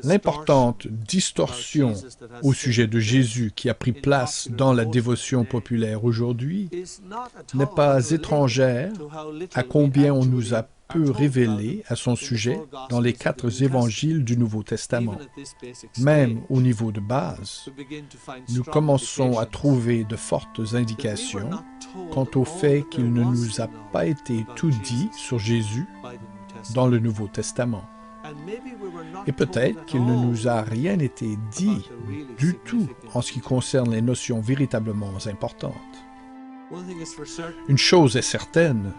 L'importante distorsion au sujet de Jésus qui a pris place dans la dévotion populaire aujourd'hui n'est pas étrangère à combien on nous a peu révélé à son sujet dans les 4 évangiles du Nouveau Testament. Même au niveau de base, nous commençons à trouver de fortes indications quant au fait qu'il ne nous a pas été tout dit sur Jésus dans le Nouveau Testament. Et peut-être qu'il ne nous a rien été dit du tout en ce qui concerne les notions véritablement importantes. Une chose est certaine,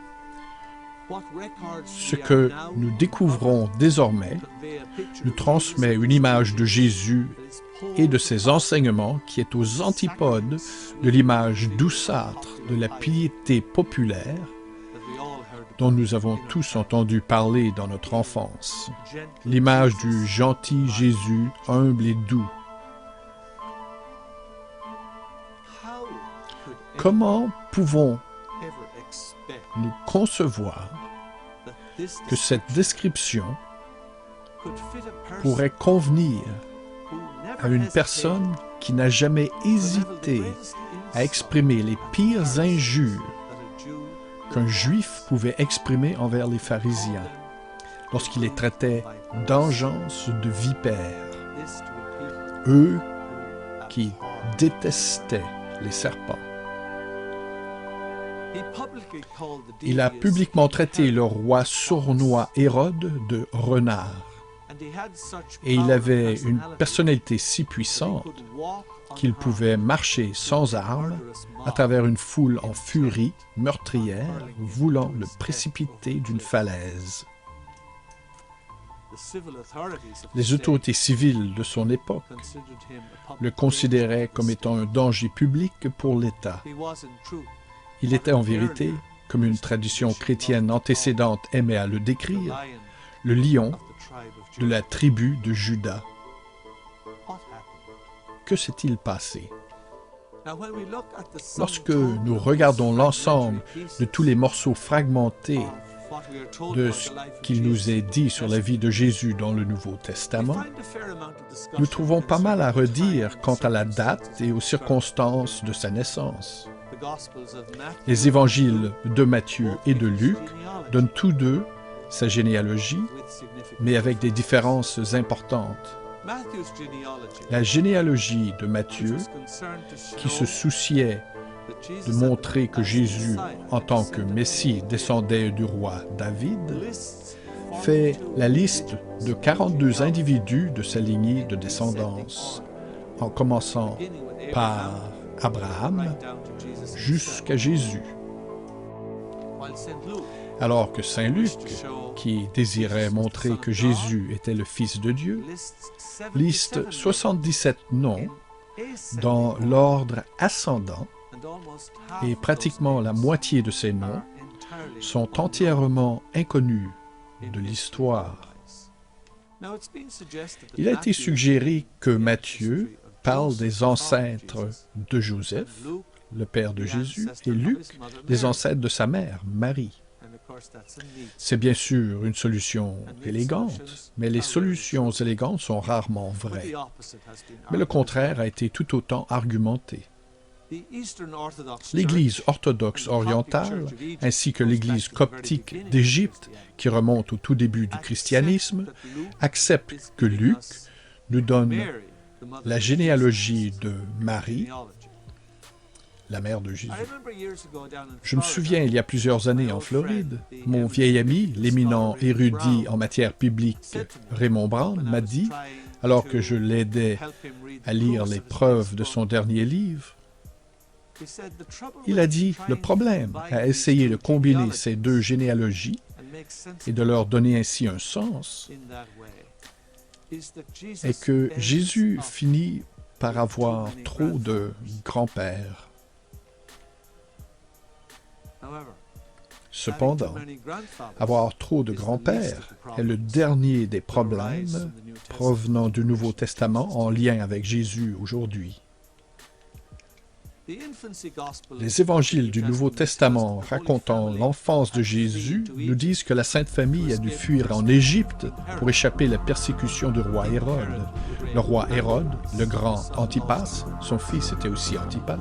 ce que nous découvrons désormais nous transmet une image de Jésus et de ses enseignements qui est aux antipodes de l'image douceâtre de la piété populaire dont nous avons tous entendu parler dans notre enfance, l'image du gentil Jésus humble et doux. Comment pouvons-nous concevoir que cette description pourrait convenir à une personne qui n'a jamais hésité à exprimer les pires injures qu'un juif pouvait exprimer envers les pharisiens lorsqu'il les traitait d'engeance de vipères, eux qui détestaient les serpents. Il a publiquement traité le roi sournois Hérode de renard. Et il avait une personnalité si puissante qu'il pouvait marcher sans armes à travers une foule en furie meurtrière, voulant le précipiter d'une falaise. Les autorités civiles de son époque le considéraient comme étant un danger public pour l'État. Il était en vérité, comme une tradition chrétienne antécédente aimait à le décrire, le lion de la tribu de Juda. Que s'est-il passé? Lorsque nous regardons l'ensemble de tous les morceaux fragmentés de ce qu'il nous est dit sur la vie de Jésus dans le Nouveau Testament, nous trouvons pas mal à redire quant à la date et aux circonstances de sa naissance. Les évangiles de Matthieu et de Luc donnent tous deux sa généalogie, mais avec des différences importantes. La généalogie de Matthieu, qui se souciait de montrer que Jésus, en tant que Messie, descendait du roi David, fait la liste de 42 individus de sa lignée de descendance, en commençant par Abraham jusqu'à Jésus. Alors que Saint Luc, qui désirait montrer que Jésus était le Fils de Dieu, liste 77 noms dans l'ordre ascendant, et pratiquement la moitié de ces noms sont entièrement inconnus de l'histoire. Il a été suggéré que Matthieu parle des ancêtres de Joseph, le père de Jésus, et Luc des ancêtres de sa mère, Marie. C'est bien sûr une solution élégante, mais les solutions élégantes sont rarement vraies. Mais le contraire a été tout autant argumenté. L'Église orthodoxe orientale, ainsi que l'Église coptique d'Égypte, qui remonte au tout début du christianisme, acceptent que Luc nous donne la généalogie de Marie, la mère de Jésus. Je me souviens, il y a plusieurs années en Floride, mon vieil ami, l'éminent érudit en matière biblique Raymond Brown, m'a dit, alors que je l'aidais à lire les preuves de son dernier livre, il a dit, le problème à essayer de combiner ces deux généalogies et de leur donner ainsi un sens est que Jésus finit par avoir trop de grands-pères. Cependant, avoir trop de grands-pères est le dernier des problèmes provenant du Nouveau Testament en lien avec Jésus aujourd'hui. Les évangiles du Nouveau Testament racontant l'enfance de Jésus nous disent que la Sainte Famille a dû fuir en Égypte pour échapper à la persécution du roi Hérode. Le roi Hérode, le grand Antipas, son fils était aussi Antipas,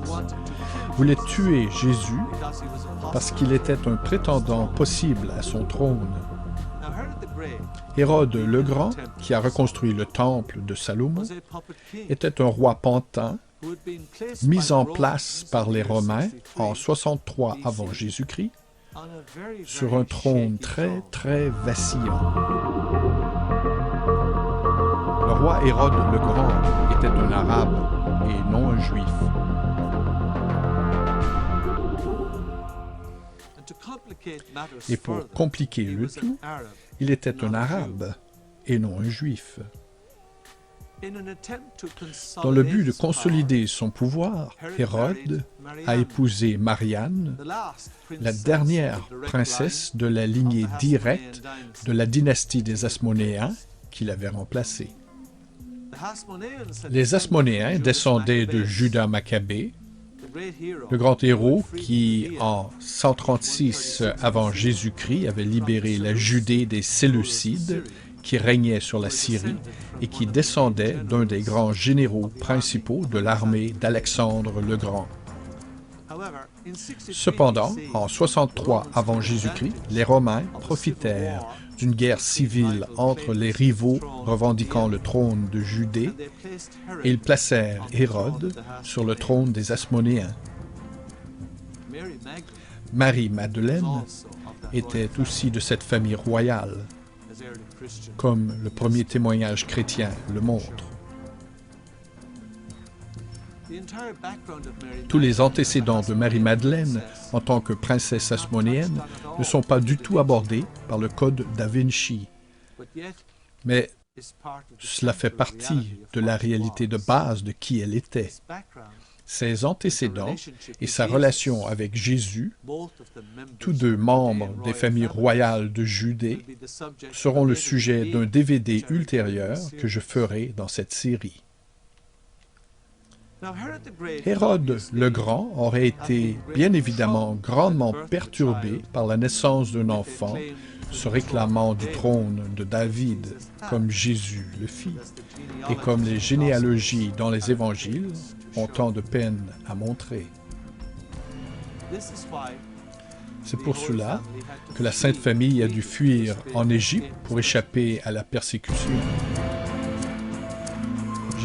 voulait tuer Jésus parce qu'il était un prétendant possible à son trône. Hérode le Grand, qui a reconstruit le temple de Salomon, était un roi pantin mis en place par les Romains en 63 avant Jésus-Christ sur un trône très vacillant. Le roi Hérode le Grand était un Arabe et non un Juif. Et pour compliquer le tout, il était un Arabe et non un Juif. Dans le but de consolider son pouvoir, Hérode a épousé Marianne, la dernière princesse de la lignée directe de la dynastie des Hasmonéens qu'il avait remplacée. Les Hasmonéens descendaient de Juda Maccabée, le grand héros qui, en 136 avant Jésus-Christ, avait libéré la Judée des Séleucides qui régnaient sur la Syrie et qui descendait d'un des grands généraux principaux de l'armée d'Alexandre le Grand. Cependant, en 63 avant Jésus-Christ, les Romains profitèrent d'une guerre civile entre les rivaux revendiquant le trône de Judée et ils placèrent Hérode sur le trône des Hasmonéens. Marie-Madeleine était aussi de cette famille royale, comme le premier témoignage chrétien le montre. Tous les antécédents de Marie-Madeleine en tant que princesse hasmonéenne ne sont pas du tout abordés par le Code da Vinci, mais cela fait partie de la réalité de base de qui elle était. Ses antécédents et sa relation avec Jésus, tous deux membres des familles royales de Judée, seront le sujet d'un DVD ultérieur que je ferai dans cette série. Hérode le Grand aurait été bien évidemment grandement perturbé par la naissance d'un enfant se réclamant du trône de David, comme Jésus le fit, et comme les généalogies dans les évangiles ont tant de peine à montrer. C'est pour cela que la Sainte Famille a dû fuir en Égypte pour échapper à la persécution.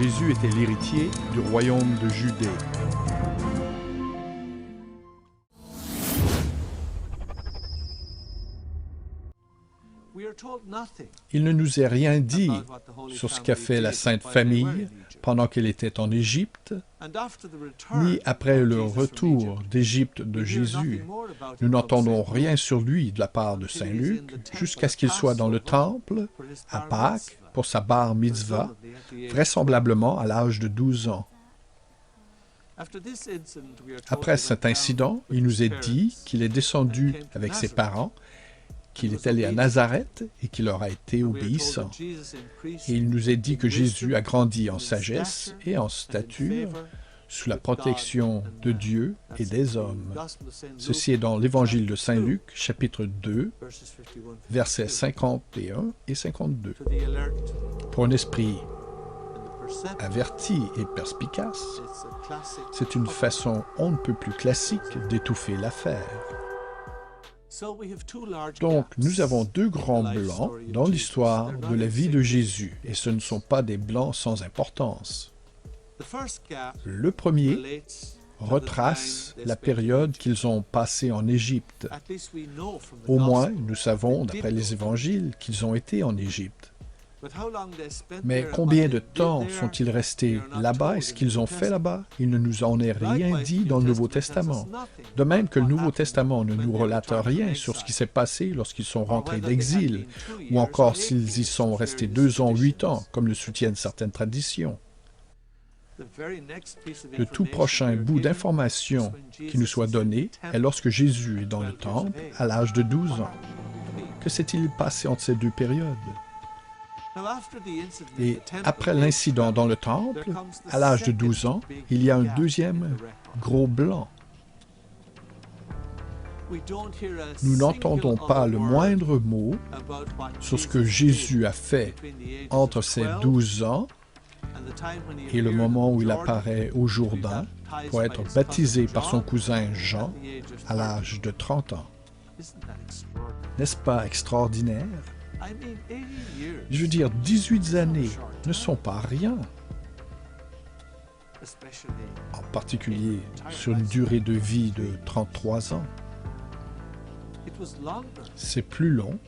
Jésus était l'héritier du royaume de Judée. Il ne nous est rien dit sur ce qu'a fait la Sainte Famille pendant qu'elle était en Égypte, ni après le retour d'Égypte de Jésus. Nous n'entendons rien sur lui de la part de Saint Luc jusqu'à ce qu'il soit dans le temple, à Pâques, pour sa bar mitzvah, vraisemblablement à l'âge de 12 ans. Après cet incident, il nous est dit qu'il est descendu avec ses parents, qu'il est allé à Nazareth et qu'il leur a été obéissant. Et il nous est dit que Jésus a grandi en sagesse et en stature, sous la protection de Dieu et des hommes. Ceci est dans l'Évangile de Saint Luc, chapitre 2, versets 51 et 52. Pour un esprit averti et perspicace, c'est une façon on ne peut plus classique d'étouffer l'affaire. Donc, nous avons deux grands blancs dans l'histoire de la vie de Jésus, et ce ne sont pas des blancs sans importance. Le premier retrace la période qu'ils ont passée en Égypte. Au moins, nous savons, d'après les évangiles, qu'ils ont été en Égypte. Mais combien de temps sont-ils restés là-bas et ce qu'ils ont fait là-bas? Il ne nous en est rien dit dans le Nouveau Testament. De même que le Nouveau Testament ne nous relate rien sur ce qui s'est passé lorsqu'ils sont rentrés d'exil, ou encore s'ils y sont restés 2 ans, 8 ans, comme le soutiennent certaines traditions. Le tout prochain bout d'information qui nous soit donné est lorsque Jésus est dans le temple à l'âge de 12 ans. Que s'est-il passé entre ces deux périodes? Et après l'incident dans le temple, à l'âge de 12 ans, il y a un deuxième gros blanc. Nous n'entendons pas le moindre mot sur ce que Jésus a fait entre ses 12 ans et le moment où il apparaît au Jourdain pour être baptisé par son cousin Jean à l'âge de 30 ans. N'est-ce pas extraordinaire? Je veux dire, 18 années ne sont pas rien, en particulier sur une durée de vie de 33 ans. C'est plus long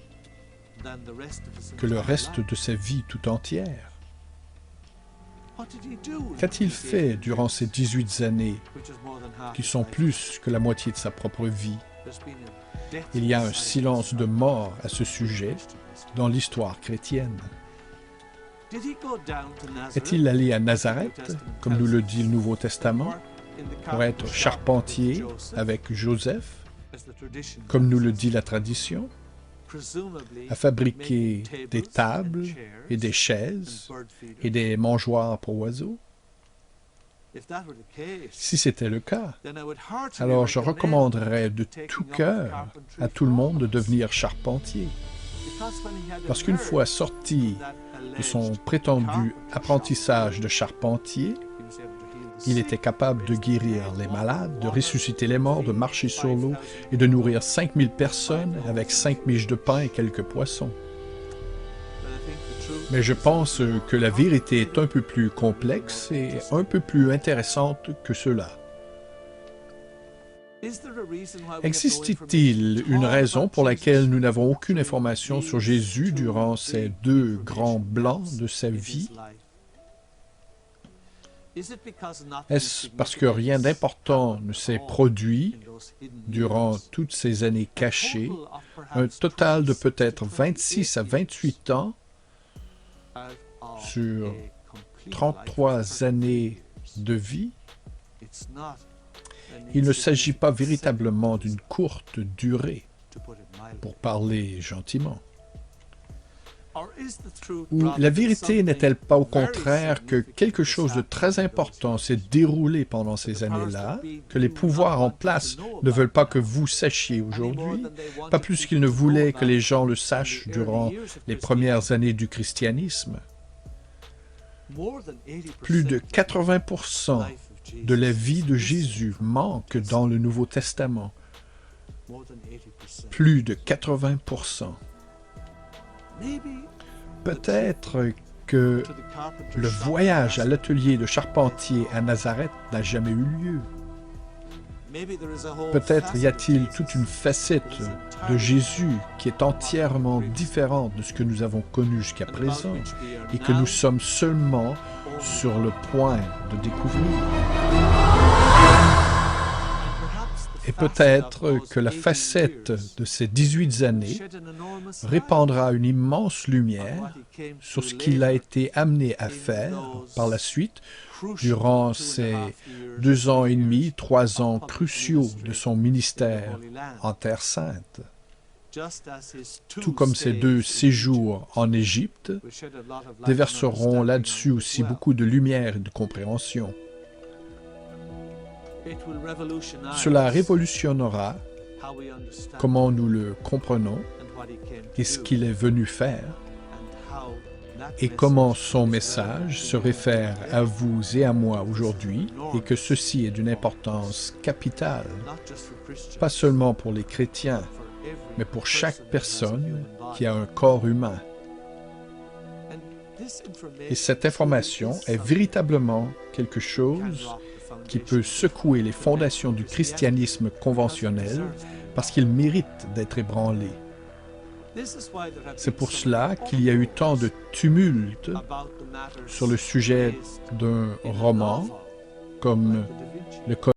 que le reste de sa vie tout entière. Qu'a-t-il fait durant ces 18 années, qui sont plus que la moitié de sa propre vie? Il y a un silence de mort à ce sujet dans l'histoire chrétienne. Est-il allé à Nazareth, comme nous le dit le Nouveau Testament, pour être charpentier avec Joseph, comme nous le dit la tradition, à fabriquer des tables et des chaises et des mangeoires pour oiseaux? Si c'était le cas, alors je recommanderais de tout cœur à tout le monde de devenir charpentier. Parce qu'une fois sorti de son prétendu apprentissage de charpentier, il était capable de guérir les malades, de ressusciter les morts, de marcher sur l'eau et de nourrir 5000 personnes avec 5 miches de pain et quelques poissons. Mais je pense que la vérité est un peu plus complexe et un peu plus intéressante que cela. Existe-t-il une raison pour laquelle nous n'avons aucune information sur Jésus durant ces 2 grands blancs de sa vie? Est-ce parce que rien d'important ne s'est produit durant toutes ces années cachées, un total de peut-être 26 à 28 ans sur 33 années de vie? Il ne s'agit pas véritablement d'une courte durée, pour parler gentiment. Ou la vérité n'est-elle pas au contraire que quelque chose de très important s'est déroulé pendant ces années-là, que les pouvoirs en place ne veulent pas que vous sachiez aujourd'hui, pas plus qu'ils ne voulaient que les gens le sachent durant les premières années du christianisme? Plus de 80% de la vie de Jésus manque dans le Nouveau Testament. Plus de 80%. Peut-être que le voyage à l'atelier de charpentier à Nazareth n'a jamais eu lieu. Peut-être y a-t-il toute une facette de Jésus qui est entièrement différente de ce que nous avons connu jusqu'à présent et que nous sommes seulement sur le point de découvrir. Et peut-être que la facette de ces 18 années répandra une immense lumière sur ce qu'il a été amené à faire par la suite durant ces 2 ans et demi, 3 ans cruciaux de son ministère en Terre Sainte. Tout comme ces 2 séjours en Égypte déverseront là-dessus aussi beaucoup de lumière et de compréhension. Cela révolutionnera comment nous le comprenons et ce qu'il est venu faire et comment son message se réfère à vous et à moi aujourd'hui et que ceci est d'une importance capitale, pas seulement pour les chrétiens, mais pour chaque personne qui a un corps humain. Et cette information est véritablement quelque chose qui peut secouer les fondations du christianisme conventionnel parce qu'il mérite d'être ébranlé. C'est pour cela qu'il y a eu tant de tumulte sur le sujet d'un roman comme Le Code